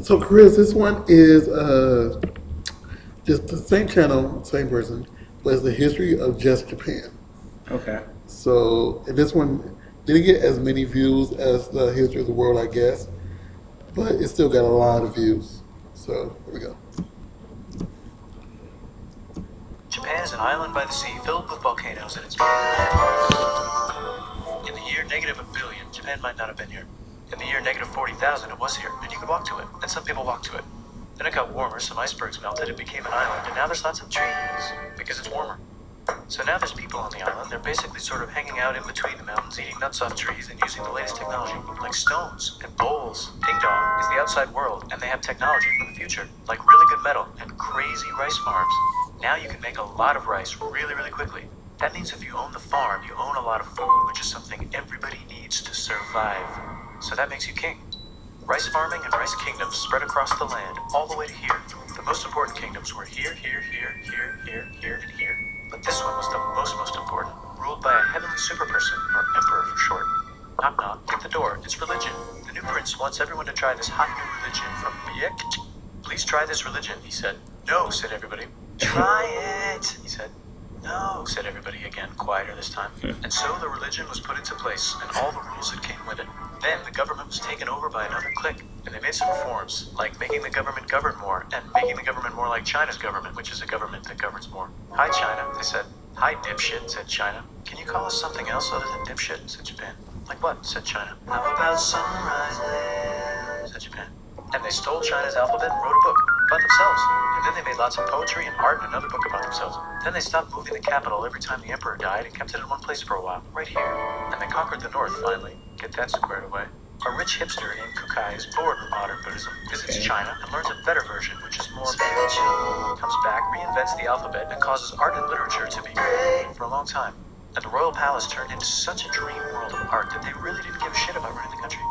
So, Chris, this one is just the same channel, same person, but it's the history of just Japan. Okay. So, and this one didn't get as many views as the history of the world, I guess, but it still got a lot of views. So, here we go. Japan is an island by the sea filled with volcanoes, and it's in the year negative a billion. Japan might not have been here. In the year negative 40,000, it was here, and you could walk to it, and some people walked to it. Then it got warmer, some icebergs melted, it became an island, and now there's lots of trees, because it's warmer. So now there's people on the island, they're basically sort of hanging out in between the mountains, eating nuts off trees, and using the latest technology, like stones and bowls. Ding Dong is the outside world, and they have technology from the future, like really good metal and crazy rice farms. Now you can make a lot of rice really, really quickly. That means if you own the farm, you own a lot of food, which is something everybody needs to survive. So that makes you king. Rice farming and rice kingdoms spread across the land, all the way to here. The most important kingdoms were here, here, here, here, here, here, and here. But this one was the most important, ruled by a heavenly super person, or emperor for short. Knock knock, at the door, it's religion. The new prince wants everyone to try this hot new religion from Biek. Please try this religion, he said. No, said everybody. Try it, he said. No, said everybody again, quieter this time. And so the religion was put into place, and all the rules that came with it. Then the government was taken over by another clique, and they made some reforms, like making the government govern more, and making the government more like China's government, which is a government that governs more. Hi, China, they said. Hi, dipshit, said China. Can you call us something else other than dipshit, said Japan. Like what, said China. How about sunrise land, said Japan. And they stole China's alphabet and wrote a book about themselves. And then they made lots of poetry and art and another book about themselves. Then they stopped moving the capital every time the emperor died and kept it in one place for a while, right here. And they conquered the north finally. Get that squared away. A rich hipster named Kukai is bored with modern Buddhism, visits China, and learns a better version, which is more spiritual. Comes back, reinvents the alphabet, and causes art and literature to be great for a long time. And the royal palace turned into such a dream world of art that they really didn't give a shit about running the country.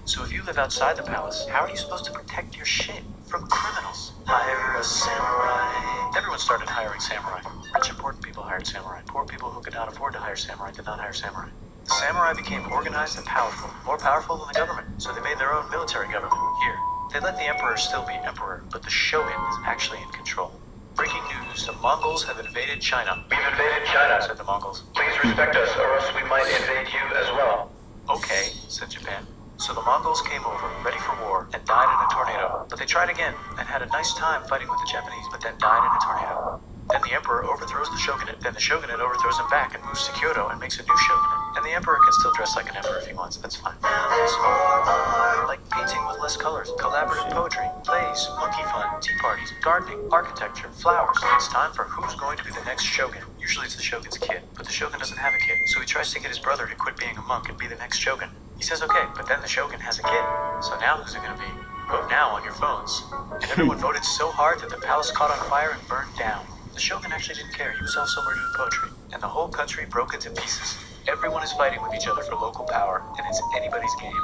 So if you live outside the palace, how are you supposed to protect your shit from criminals? Hire a samurai. Everyone started hiring samurai. Rich, important people hired samurai. Poor people who could not afford to hire samurai did not hire samurai. The samurai became organized and powerful, more powerful than the government, so they made their own military government here. They let the emperor still be emperor, but the shogun is actually in control. Breaking news, the Mongols have invaded China. We've invaded China, said the Mongols. Please respect us, or else we might invade you as well. Okay, said Japan. So the Mongols came over, ready for war, and died in a tornado. But they tried again, and had a nice time fighting with the Japanese, but then died in a tornado. Then the emperor overthrows the shogunate, then the shogunate overthrows him back and moves to Kyoto and makes a new shogunate. And the emperor can still dress like an emperor if he wants, that's fine. There's more art, like painting with less colors, collaborative poetry, plays, monkey fun, tea parties, gardening, architecture, flowers. It's time for who's going to be the next shogun. Usually it's the shogun's kid, but the shogun doesn't have a kid, so he tries to get his brother to quit being a monk and be the next shogun. He says okay, but then the shogun has a kid. So now who's it gonna be? Vote now on your phones. And everyone voted so hard that the palace caught on fire and burned down. The shogun actually didn't care, he was off somewhere doing poetry. And the whole country broke into pieces. Everyone is fighting with each other for local power, and it's anybody's game.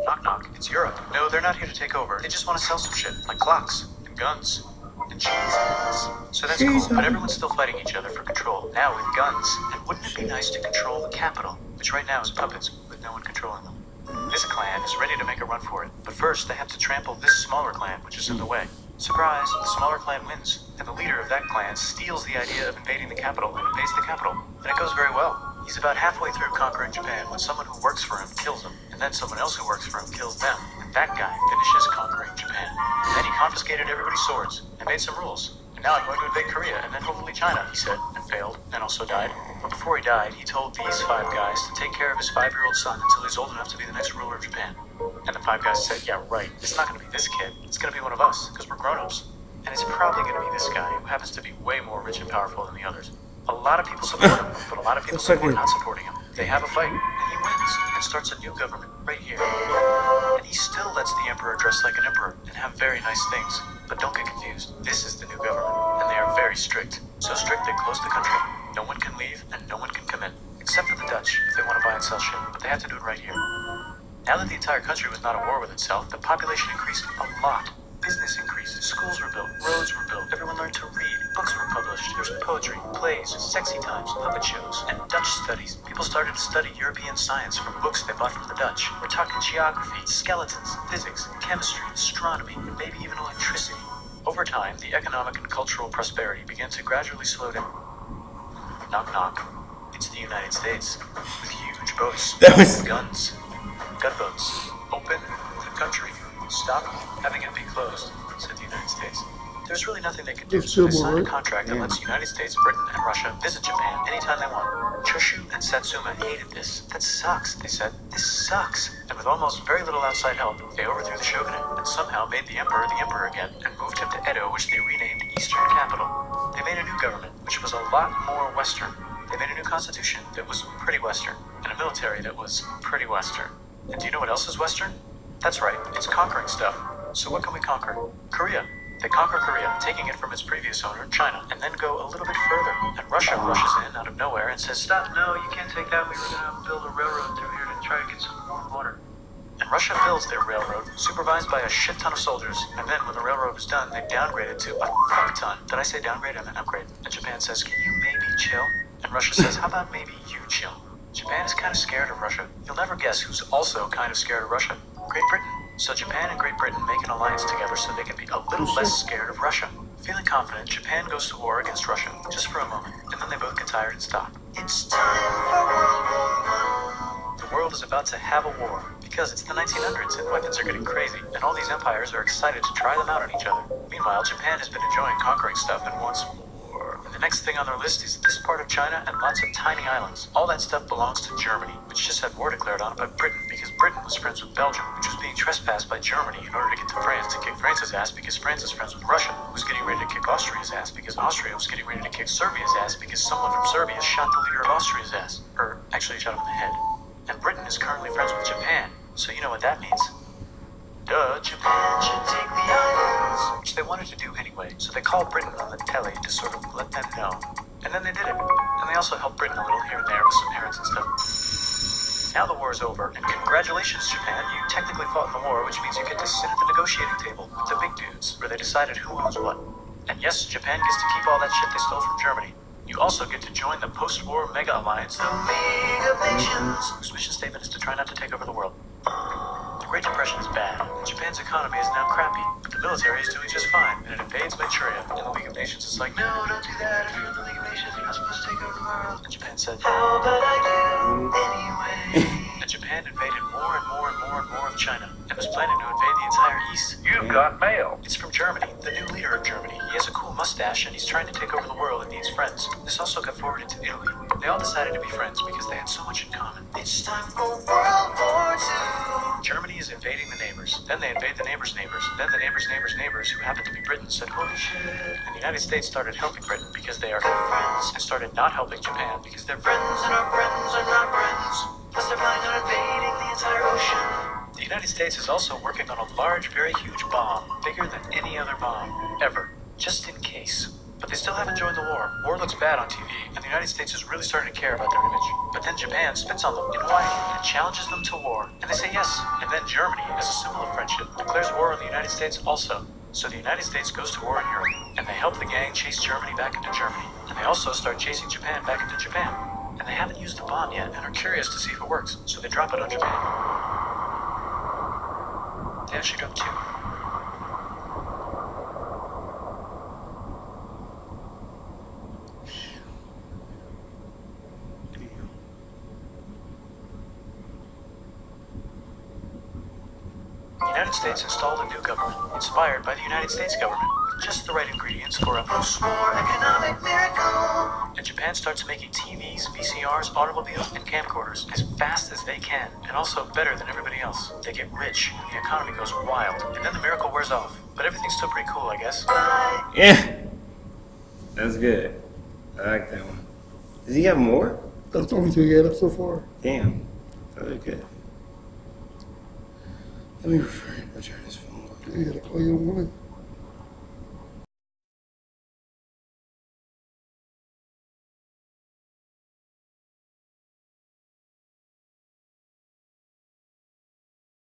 Knock knock, it's Europe. No, they're not here to take over. They just want to sell some shit, like clocks, and guns, and cheeses. So that's cool, but everyone's still fighting each other for control, now with guns. And wouldn't it be nice to control the capital, which right now is puppets, with no one controlling them? This clan is ready to make a run for it, but first they have to trample this smaller clan, which is in the way. Surprise, the smaller clan wins, and the leader of that clan steals the idea of invading the capital and invades the capital. And it goes very well. He's about halfway through conquering Japan when someone who works for him kills him, and then someone else who works for him kills them, and that guy finishes conquering Japan. And then he confiscated everybody's swords, and made some rules. And now I'm going to invade Korea, and then hopefully China, he said, and failed, and also died. But before he died, he told these 5 guys to take care of his 5-year-old son until he's old enough to be the next ruler of Japan. And the 5 guys said, yeah, right, it's not going to be this kid, it's going to be one of us, because we're grown-ups. And it's probably going to be this guy, who happens to be way more rich and powerful than the others. A lot of people support him, but a lot of people support not supporting him. They have a fight, and he wins, and starts a new government, right here. And he still lets the emperor emperor dress like an emperor and have very nice things. But don't get confused. This is the new government, and they are very strict. So strict they close the country. No one can leave, and no one can come in. Except for the Dutch, if they want to buy and sell shit. But they have to do it right here. Now that the entire country was not at war with itself, the population increased a lot. Business increased, schools were built, roads were built, everyone learned to read, books were published, there was poetry, plays, sexy times, puppet shows, and Dutch studies. People started to study European science from books they bought from the Dutch. We're talking geography, skeletons, physics, chemistry, astronomy, and maybe even electricity. Over time, the economic and cultural prosperity began to gradually slow down. Knock knock. It's the United States, with huge boats, guns, gunboats. Open the country. Stop having it be closed, said the United States. There's really nothing they can do, so they signed a contract that lets the United States, Britain, and Russia visit Japan anytime they want. Choshu and Satsuma hated this. That sucks, they said. This sucks. And with almost very little outside help, they overthrew the Shogunate and somehow made the emperor again and moved him to Edo, which they renamed Eastern Capital. They made a new government, which was a lot more Western. They made a new constitution that was pretty Western, and a military that was pretty Western. And do you know what else is Western? That's right, it's conquering stuff. So what can we conquer? Korea. They conquer Korea, taking it from its previous owner, China, and then go a little bit further. And Russia rushes in out of nowhere and says, "Stop, no, you can't take that. We were going to build a railroad through here to try to get some warm water." And Russia builds their railroad, supervised by a shit ton of soldiers. And then when the railroad was done, they downgrade it to a fuck ton. Did I say downgrade? I meant upgrade. And Japan says, "Can you maybe chill?" And Russia says, "How about maybe you chill?" Japan is kind of scared of Russia. You'll never guess who's also kind of scared of Russia. Great Britain. So Japan and Great Britain make an alliance together so they can be a little less scared of Russia. Feeling confident, Japan goes to war against Russia, just for a moment, and then they both get tired and stop. It's time for World War I. The world is about to have a war, because it's the 1900s and weapons are getting crazy, and all these empires are excited to try them out on each other. Meanwhile, Japan has been enjoying conquering stuff and wants more. And the next thing on their list is this part of China and lots of tiny islands. All that stuff belongs to Germany, which just had war declared on it by Britain because Britain was friends with Belgium, which was being trespassed by Germany in order to get to France to kick France's ass because France is friends with Russia, who was getting ready to kick Austria's ass because Austria was getting ready to kick Serbia's ass because someone from Serbia shot the leader of Austria's ass. Or actually shot him in the head. And Britain is currently friends with Japan, so you know what that means. Duh, Japan should take the islands, which they wanted to do anyway, so they called Britain on the telly to sort of let them know. And then they did it. And they also helped Britain a little here and there with some errands and stuff. Now the war is over, and congratulations, Japan, you technically fought in the war, which means you get to sit at the negotiating table with the big dudes, where they decided who owns what. And yes, Japan gets to keep all that shit they stole from Germany. You also get to join the post-war mega alliance, the League of Nations, whose mission statement is to try not to take over the world. The Great Depression is bad, and Japan's economy is now crappy, but the military is doing just fine, and it invades Manchuria. And the League of Nations is like, no, don't do that. If you're in the League of Nations, you're not supposed to take over the world. And Japan said, how about I do anyway? And Japan invaded more and more and more and more of China, and was planning to invade the entire East. You've got mail. It's from Germany, the new leader of Germany. He has a cool mustache, and he's trying to take over the world and needs friends. This also got forwarded to Italy. They all decided to be friends because they had so much in common. It's time for World War II. Germany is invading the neighbors. Then they invade the neighbors' neighbors. Then the neighbors' neighbors' neighbors, who happen to be Britain, said, holy shit. And the United States started helping Britain because they are good friends, and started not helping Japan because they're friends and our friends are not friends. Plus they're planning on invading the entire ocean. The United States is also working on a large, very huge bomb, bigger than any other bomb, ever, just in case. But they still haven't joined the war. War looks bad on TV, and the United States is really starting to care about their image. But then Japan spits on them in Hawaii and challenges them to war, and they say yes. And then Germany, as a symbol of friendship, declares war on the United States also. So the United States goes to war in Europe, and they help the gang chase Germany back into Germany. And they also start chasing Japan back into Japan. And they haven't used the bomb yet, and are curious to see if it works, so they drop it on Japan. They actually dropped two. The United States installed a new government, inspired by the United States government, with just the right ingredients for a post-war economic miracle. And Japan starts making TVs, VCRs, automobiles, and camcorders as fast as they can, and also better than everybody else. They get rich, and the economy goes wild, and then the miracle wears off. But everything's still pretty cool, I guess. Bye. Yeah, that's good. I like that one. Does he have more? That's the only two he had up so far. Damn, that was good. Let me return this phone call. You gotta call your woman.